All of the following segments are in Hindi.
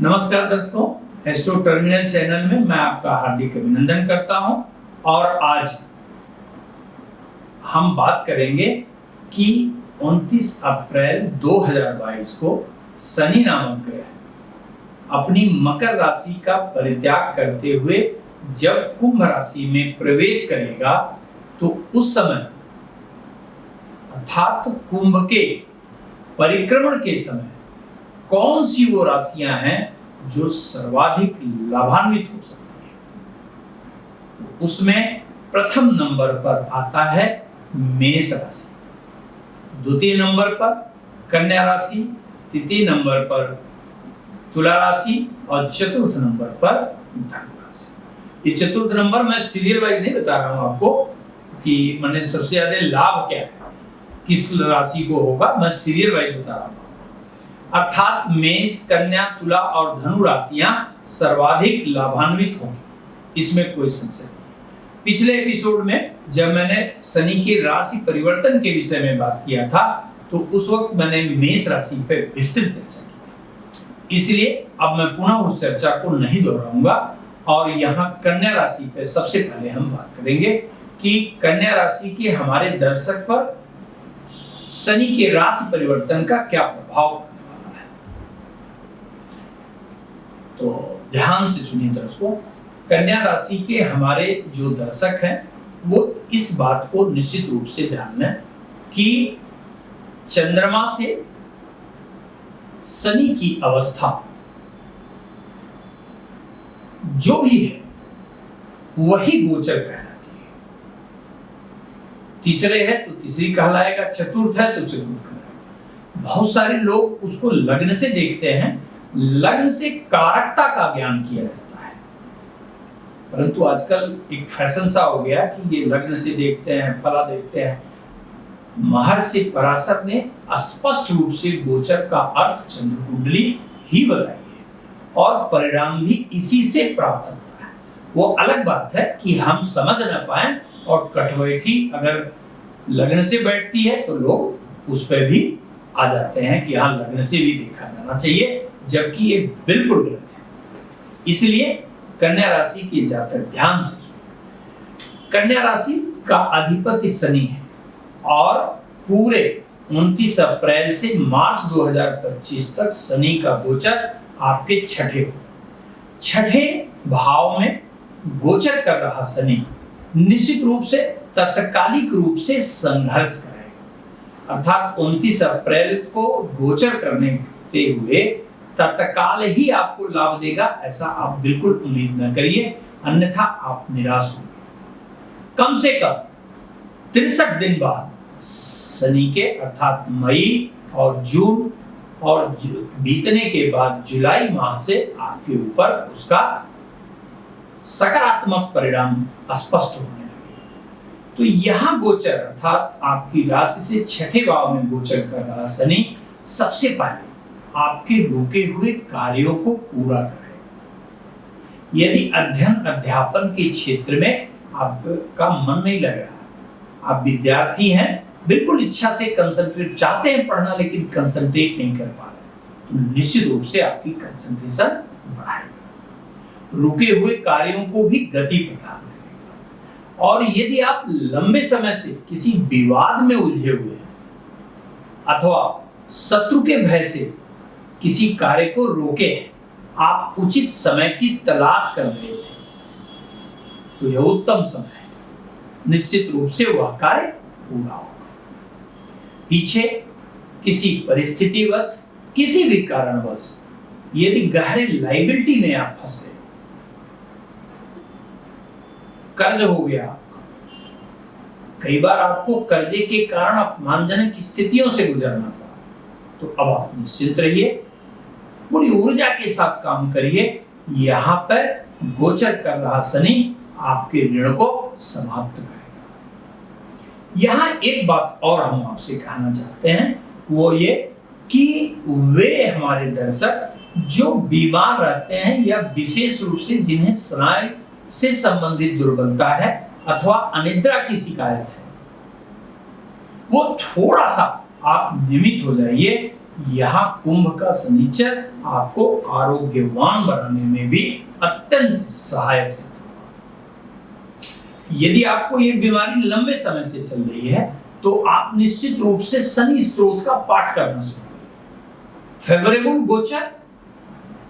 नमस्कार दर्शकों, एस्ट्रो टर्मिनल चैनल में मैं आपका हार्दिक अभिनंदन करता हूं। और आज हम बात करेंगे कि 29 अप्रैल 2022 को शनि नामक ग्रह अपनी मकर राशि का परित्याग करते हुए जब कुंभ राशि में प्रवेश करेगा तो उस समय अर्थात कुंभ के परिक्रमण के समय कौन सी वो राशियां हैं जो सर्वाधिक लाभान्वित हो सकती हैं। तो उसमें प्रथम नंबर पर आता है मेष राशि, द्वितीय नंबर पर कन्या राशि, तृतीय नंबर पर तुला राशि और चतुर्थ नंबर पर धनु राशि। ये चतुर्थ नंबर मैं सीरियल वाइज नहीं बता रहा हूं आपको कि मैंने सबसे ज्यादा लाभ क्या है, किस राशि को होगा, मैं सीरियल वाइज बता रहा हूं। अर्थात मेष, कन्या, तुला और धनु राशियां सर्वाधिक लाभान्वित होंगी, इसमें कोई संशय नहीं। पिछले एपिसोड में जब मैंने शनि के राशि परिवर्तन के विषय में बात किया था तो उस वक्त मैंने मेष राशि पर विस्तृत चर्चा की थी, इसलिए अब मैं पुनः उस चर्चा को नहीं दोहराऊंगा। और यहाँ कन्या राशि पर सबसे पहले हम बात करेंगे कि कन्या राशि के हमारे दर्शक पर शनि के राशि परिवर्तन का क्या प्रभाव पड़ने वाला है। तो ध्यान से सुनिए दर्शकों, कन्या राशि के हमारे जो दर्शक हैं वो इस बात को निश्चित रूप से जान लें कि चंद्रमा से शनि की अवस्था जो भी है वही गोचर कहलाती है। तीसरे है तो तीसरी कहलाएगा, चतुर्थ है तो चतुर्थ कहलाएगा। बहुत सारे लोग उसको लग्न से देखते हैं, लग्न से कारकता का ज्ञान किया जाता है, परंतु आजकल एक फैशन सा हो गया कि ये लग्न से देखते हैं, फला देखते हैं। महर्षि पराशर ने स्पष्ट रूप से गोचर का अर्थ चंद्र कुंडली ही बताई है और परिणाम भी इसी से प्राप्त होता है। वो अलग बात है कि हम समझ न पाए और कटवैठी अगर लग्न से बैठती है तो लोग उस पर भी आ जाते हैं कि हाँ लग्न से भी देखा जाना चाहिए, जबकि ये बिल्कुल गलत है। इसलिए कन्या राशि के जातक ध्यान से सुनिए। कन्या राशि का अधिपति शनि है और पूरे 29 अप्रैल से मार्च 2025 तक शनि का गोचर आपके छठे भाव में गोचर कर रहा शनि निश्चित रूप से तत्कालिक रूप से संघर्ष करेगा। अर्थात 29 अप्रैल को गोचर करने हुए तत्काल ही आपको लाभ देगा, ऐसा आप बिल्कुल उम्मीद न करिए, अन्यथा आप निराश होंगे। कम से कम 63 दिन बाद शनि के अर्थात मई और जून और बीतने के बाद जुलाई माह से आपके ऊपर उसका सकारात्मक परिणाम स्पष्ट होने लगेगा। तो यहाँ गोचर अर्थात आपकी राशि से छठे भाव में गोचर कर रहा शनि सबसे पहले आपके रुके हुए कार्यों को पूरा करेगा। यदि अध्ययन अध्यापन के क्षेत्र में आपका मन नहीं लग रहा, आप विद्यार्थी हैं, बिल्कुल इच्छा से कंसंट्रेट चाहते हैं पढ़ना लेकिन कंसंट्रेट नहीं कर पा रहे, तो निश्चित रूप से आपकी कंसंट्रेशन बढ़ाएगा, रुके हुए कार्यों को भी गति प्रदान करेगा। और यदि आप लंबे समय से किसी विवाद में उलझे हुए हैं अथवा शत्रु के भय से किसी कार्य को रोके हैं, आप उचित समय की तलाश कर रहे थे, तो यह उत्तम समय है, निश्चित रूप से वह कार्य पूरा होगा। पीछे किसी परिस्थितिवश, किसी भी कारणवश यदि गहरे लायबिलिटी में आप फंस गए, कर्ज हो गया आपका, कई बार आपको कर्जे के कारण अपमानजनक स्थितियों से गुजरना पड़ा, तो अब आप निश्चिंत रहिए, पूरी ऊर्जा के साथ काम करिए। यहाँ पर गोचर कर रहा शनि आपके ऋण को समाप्त करेगा। यहाँ एक बात और हम आपसे कहना चाहते हैं, वो ये कि वे हमारे दर्शक जो बीमार रहते हैं या विशेष रूप से जिन्हें स्नायु से संबंधित दुर्बलता है अथवा अनिद्रा की शिकायत है, वो थोड़ा सा आप नियमित हो जाइए यहाँ कुंभ का शनिचर आपको आरोग्यवान बनाने में भी अत्यंत सहायक सिद्ध होगा। यदि आपको ये बीमारी लंबे समय से चल रही है तो आप निश्चित रूप से शनि स्तोत्र का पाठ करना शुरू करें। फेवरेबल गोचर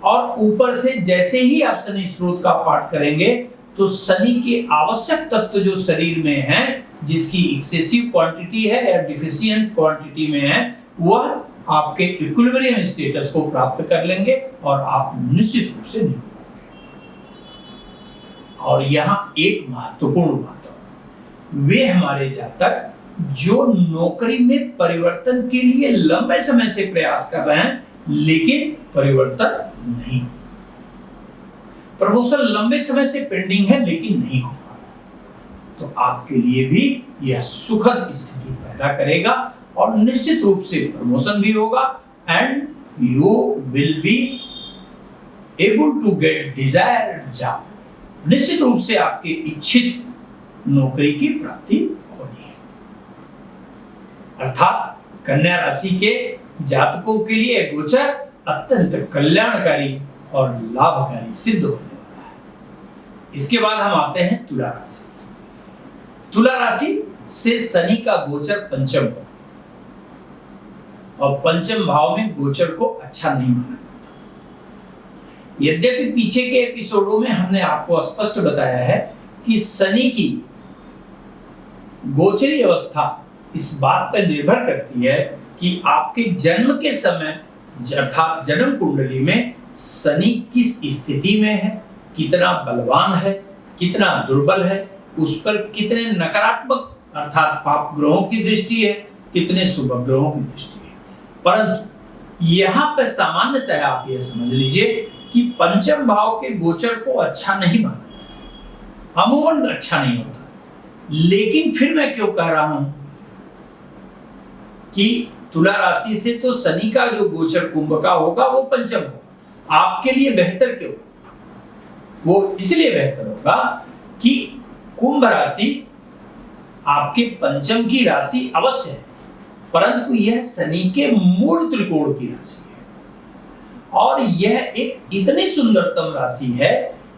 और ऊपर से जैसे ही आप शनि स्तोत्र का पाठ करेंगे तो शनि के आवश्यक तत्व जो शरीर में हैं, जिसकी एक्सेसिव क्वांटिटी है या डिफिशिएंट क्वांटिटी में है, वह आपके इक्विलिब्रियम स्टेटस को प्राप्त कर लेंगे और आप निश्चित रूप से निरोग होंगे। और यहाँ एक महत्वपूर्ण बात है, वे हमारे जातक जो नौकरी में परिवर्तन के लिए लंबे समय से प्रयास कर रहे हैं लेकिन परिवर्तन नहीं, प्रमोशन लंबे समय से पेंडिंग है लेकिन नहीं हो पा रहा, तो आपके लिए भी यह सुखद स्थिति पैदा करेगा और निश्चित रूप से प्रमोशन भी होगा and you will be able to get desired job. निश्चित रूप से आपके इच्छित नौकरी की प्राप्ति होनी है। अर्थात कन्या राशि के जातकों के लिए गोचर अत्यंत कल्याणकारी और लाभकारी सिद्ध होने वाला है। इसके बाद हम आते हैं तुला राशि। तुला राशि से शनि का गोचर पंचम हो और पंचम भाव में गोचर को अच्छा नहीं माना जाता। यद्यपि पीछे के एपिसोडों में हमने आपको स्पष्ट बताया है कि शनि की गोचरी अवस्था इस बात पर निर्भर करती है कि आपके जन्म के समय अर्थात जन्म कुंडली में शनि किस स्थिति में है, कितना बलवान है, कितना दुर्बल है, उस पर कितने नकारात्मक अर्थात पाप ग्रहों की दृष्टि है, कितने शुभ ग्रहों की दृष्टि है। परंतु यहाँ पर सामान्यतः आप यह समझ लीजिए कि पंचम भाव के गोचर को अच्छा नहीं माना जाता, अमूमन अच्छा नहीं होता। लेकिन फिर मैं क्यों कह रहा हूं कि तुला राशि से तो शनि का जो गोचर कुंभ का होगा वो पंचम होगा, आपके लिए बेहतर क्यों? वो इसलिए बेहतर होगा कि कुंभ राशि आपके पंचम की राशि अवश्य है, परंतु यह शनि के मूल त्रिकोण की राशि है और यह एक इतनी सुंदरतम राशि है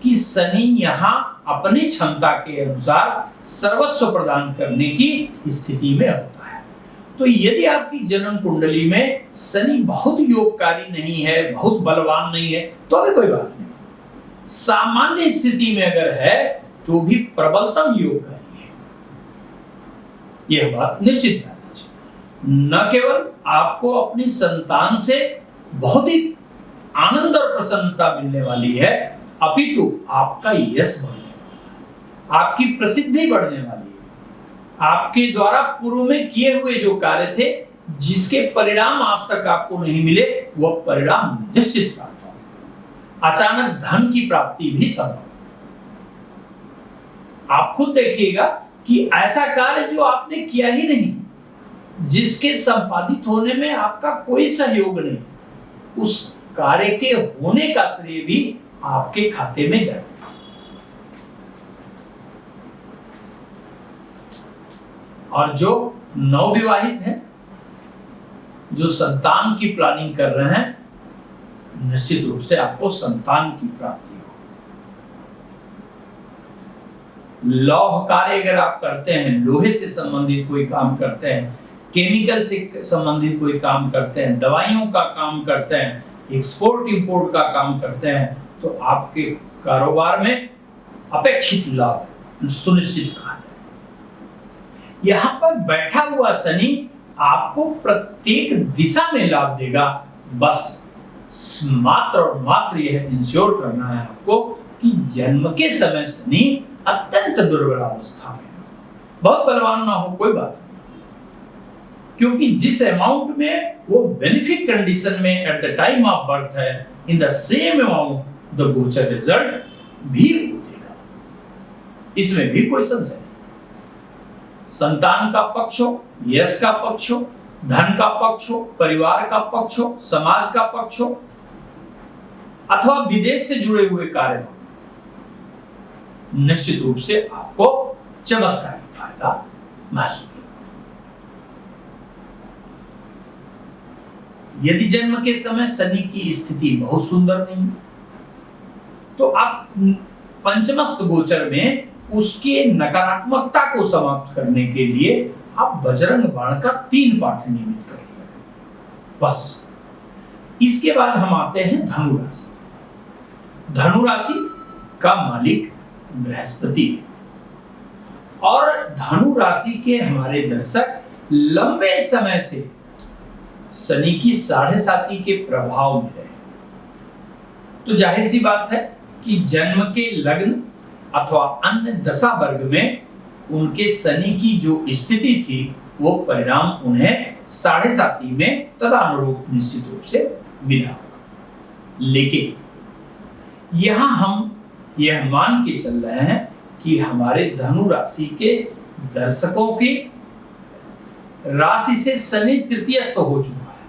कि शनि यहाँ अपनी क्षमता के अनुसार सर्वस्व प्रदान करने की स्थिति में होता है। तो यदि आपकी जन्म कुंडली में शनि बहुत योगकारी नहीं है, बहुत बलवान नहीं है, तो भी कोई बात नहीं, सामान्य स्थिति में अगर है तो भी प्रबलतम योगकारी है, यह बात निश्चित जानना चाहिए। न केवल आपको अपनी संतान से बहुत ही आनंद और प्रसन्नता मिलने वाली है, अपितु आपका यश बढ़ने वाला है, आपकी प्रसिद्धि बढ़ने वाली है। आपके द्वारा पूर्व में किए हुए जो कार्य थे, जिसके परिणाम आज तक आपको नहीं मिले, वह परिणाम निश्चित प्राप्त होंगे। अचानक धन की प्राप्ति भी संभव है। आप खुद देखिएगा कि ऐसा कार्य जो आपने किया ही नहीं, जिसके संपादित होने में आपका कोई सहयोग नहीं, उस कार्य के होने का श्रेय भी आपके खाते में जाएगा। और जो नवविवाहित हैं, जो संतान की प्लानिंग कर रहे हैं, निश्चित रूप से आपको संतान की प्राप्ति हो। लौह कार्य अगर आप करते हैं, लोहे से संबंधित कोई काम करते हैं, केमिकल से संबंधित कोई काम करते हैं, दवाइयों का काम करते हैं, एक्सपोर्ट इंपोर्ट का काम करते हैं, तो आपके कारोबार में अपेक्षित लाभ सुनिश्चित कहा जाए। यहां पर बैठा हुआ शनि आपको प्रत्येक दिशा में लाभ देगा। बस मात्र और मात्र यह इंश्योर करना है आपको कि जन्म के समय शनि अत्यंत दुर्बल अवस्था में, बहुत बलवान ना हो, कोई बात नहीं, क्योंकि जिस अमाउंट में वो बेनिफिक कंडीशन में at the time of birth है, in the same amount the गोचर रिजल्ट भी वो देगा, इसमें भी कोई संशय नहीं। संतान का पक्ष हो, यश का पक्ष हो, धन का पक्ष हो, परिवार का पक्ष हो, समाज का पक्ष हो, अथवा विदेश से जुड़े हुए कार्य हो, निश्चित रूप से आपको चमत्कारिक फायदा महसूस हो। यदि जन्म के समय शनि की स्थिति बहुत सुंदर नहीं है, तो आप पंचमस्त गोचर में उसके नकारात्मकता को समाप्त करने के लिए आप बजरंग बाण का 3 पाठ नियमित कर लिया करें बस। इसके बाद हम आते हैं धनु राशि। धनु राशि का मालिक बृहस्पति है और धनु राशि के हमारे दर्शक लंबे समय से शनि की 7.5 के प्रभाव में रहे, तो जाहिर सी बात है कि जन्म के लग्न अथवा अन्य दशा वर्ग में उनके शनि की जो स्थिति थी वो परिणाम उन्हें 7.5 में तदनुरूप निश्चित रूप से मिला होगा। लेकिन यहां हम यह मान के चल रहे हैं कि हमारे धनु राशि के दर्शकों की राशि से शनि तृतीयस्थ हो चुका है।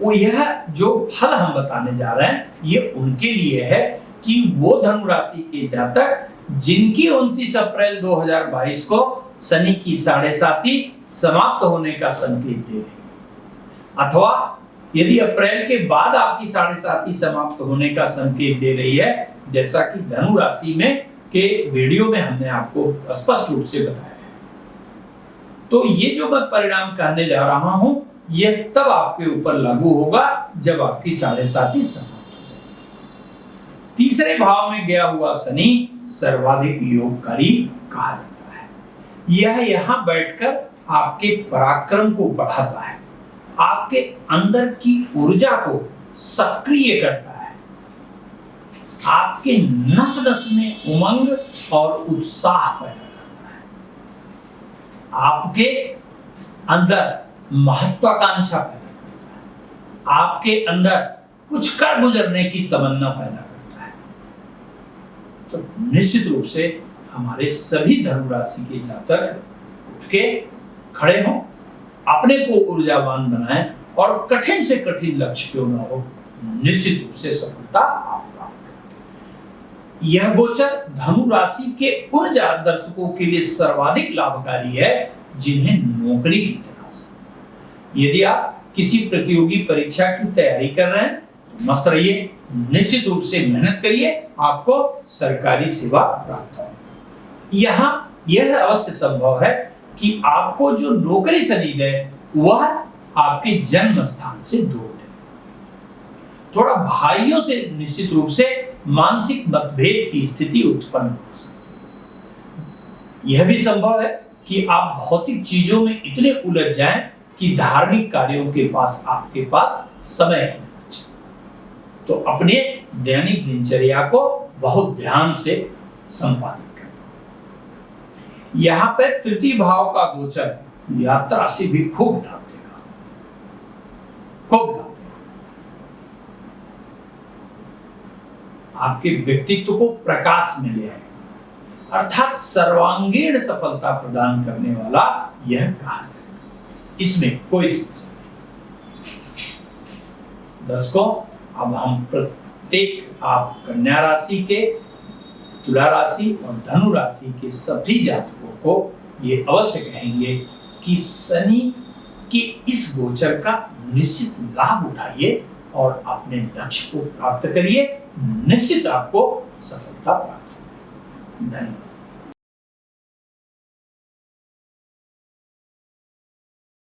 वो यह जो फल हम बताने जा रहे हैं ये उनके लिए है कि वो धनु राशि के जातक जिनकी 29 अप्रैल 2022 को शनि की 7.5 समाप्त होने का संकेत दे रही है, अथवा यदि अप्रैल के बाद आपकी 7.5 समाप्त होने का संकेत दे रही है, जैसा कि धनु राशि में के वीडियो में हमने आपको स्पष्ट रूप से बताया है। तो ये जो मैं परिणाम कहने जा रहा हूं यह तब आपके ऊपर लागू होगा जब आपकी 7.5 समाप्त हो जाएगी। तीसरे भाव में गया हुआ शनि सर्वाधिक योगकारी कहा जाता है। यह यहां बैठकर आपके पराक्रम को बढ़ाता है, आपके अंदर की ऊर्जा को सक्रिय करता है, आपके नस नस में उमंग और उत्साह पैदा करता है, आपके अंदर महत्वाकांक्षा पैदा करता है, आपके अंदर कुछ कर गुजरने की तमन्ना पैदा करता है। तो निश्चित रूप से हमारे सभी धनु राशि के जातक उठ के खड़े हों, अपने को ऊर्जावान बनाएं और कठिन से कठिन लक्ष्य क्यों ना हो, निश्चित रूप से सफलता आप प्राप्त करेंगे। यह गोचर धनु राशि के उन दर्शकों के लिए सर्वाधिक लाभकारी है जिन्हें नौकरी की तलाश है। यदि आप किसी प्रतियोगी परीक्षा की तैयारी कर रहे हैं तो मस्त रहिए, निश्चित रूप से मेहनत करिए, आपको सरकारी सेवा प्राप्त होगी। यहाँ यह अवश्य संभव है कि आपको जो नौकरी शनि दे वह आपके जन्म स्थान से दूर है। थोड़ा भाइयों से निश्चित रूप से मानसिक मतभेद की स्थिति उत्पन्न हो सकती है। यह भी संभव है कि आप भौतिक चीजों में इतने उलझ जाएं कि धार्मिक कार्यों के पास आपके पास समय ही नहीं बचे। तो अपने दैनिक दिनचर्या को बहुत ध्यान से संपादित करें। यहां पर तृतीय भाव का गोचर यात्रा से भी खूब लाभ देगा, खूब लाभ देगा। आपके व्यक्तित्व को प्रकाश में ले आएगा, अर्थात सर्वांगीण सफलता प्रदान करने वाला यह कहा जाएगा। इसमें कोई समस्या नहीं। दर्शकों, अब हम प्रत्येक आप कन्या राशि के, तुला राशि और धनु राशि के सभी जातकों को ये अवश्य कहेंगे कि शनि के इस गोचर का निश्चित लाभ उठाइए और अपने लक्ष्य को प्राप्त करिए। निश्चित आपको सफलता प्राप्त होगी। धन्यवाद।